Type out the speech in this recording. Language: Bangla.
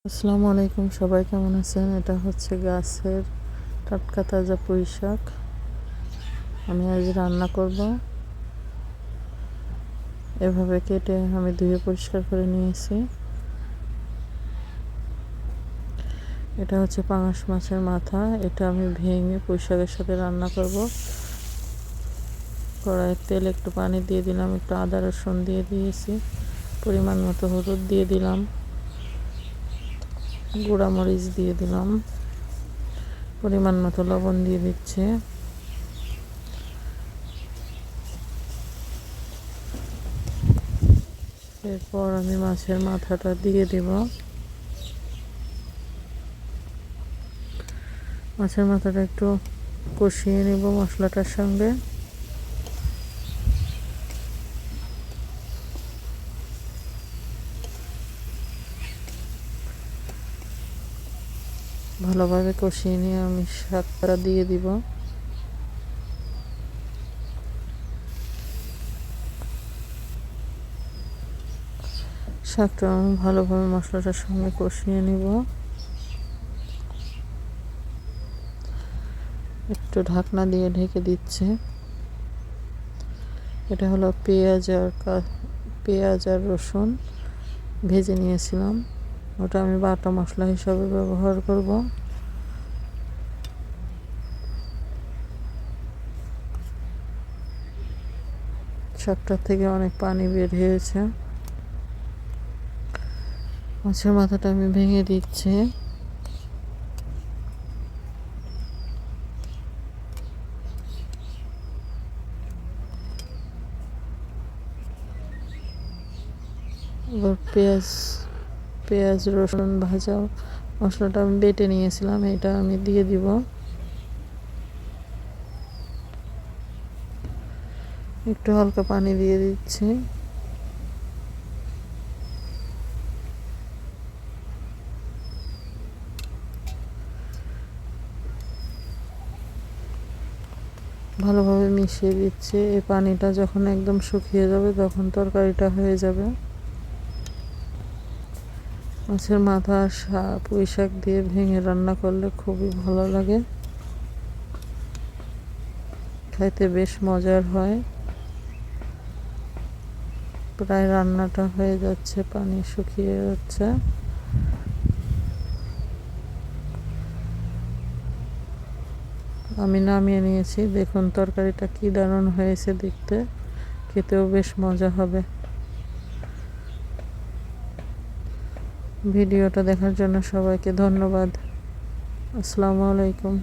আসসালামু আলাইকুম, সবাই কেমন আছেন? এটা হচ্ছে গাছের টাটকা তাজা পুঁই শাক। আমি আজ রান্না করব। এভাবে কেটে আমি ধুয়ে পরিষ্কার করে নিয়েছি। এটা হচ্ছে পাঙাশ মাছের মাথা। এটা আমি ভেঙে পুঁই শাকের সাথে রান্না করব। কড়াইয়ের তেল একটু পানি দিয়ে দিলাম, একটু আদা রসুন দিয়ে দিয়েছি, পরিমাণ মতো হলুদ দিয়ে দিলাম, গুঁড়া মরিচ দিয়ে দিলাম, পরিমাণ মতো লবণ দিয়ে দিচ্ছে। এরপর আমি মাছের মাথাটা দিয়ে দেব। মাছের মাথাটা একটু কষিয়ে নেব মশলাটার সঙ্গে। ভালোভাবে কষিয়ে নিয়ে আমি শাকটা দিয়ে দিব। শাকটা আমি ভালোভাবে মশলাটার সঙ্গে কষিয়ে নিব। একটু ঢাকনা দিয়ে ঢেকে দিচ্ছে। এটা হলো পেঁয়াজ আর রসুন ভেজে নিয়েছিলাম, ওটা আমি বাটা মশলা হিসাবে ব্যবহার করব। শাকটার থেকে অনেক পানি বের হয়েছে। মাছের মাথাটা আমি ভেঙে দিচ্ছি। এবার পেঁয়াজ রসুন ভাজা মশলাটা আমি বেটে নিয়েছিলাম, এটা আমি দিয়ে দিব। একটু হালকা পানি দিয়ে দিচ্ছি। ভালোভাবে মিশিয়ে দিচ্ছি। এই পানিটা যখন একদম শুকিয়ে যাবে তখন তরকারিটা হয়ে যাবে। মাছের মাথা পুঁই শাক দিয়ে ভেঙে রান্না করলে খুবই ভালো লাগে, খাইতে বেশ মজার হয়। প্রায় রান্নাটা হয়ে যাচ্ছে, পানি শুকিয়ে যাচ্ছে। আমি নামিয়ে নিয়েছি। দেখুন তরকারিটা কি দারুণ হয়েছে দেখতে, খেতেও বেশ মজা হবে। ভিডিওটা দেখার জন্য সবাইকে ধন্যবাদ। আসসালামু আলাইকুম।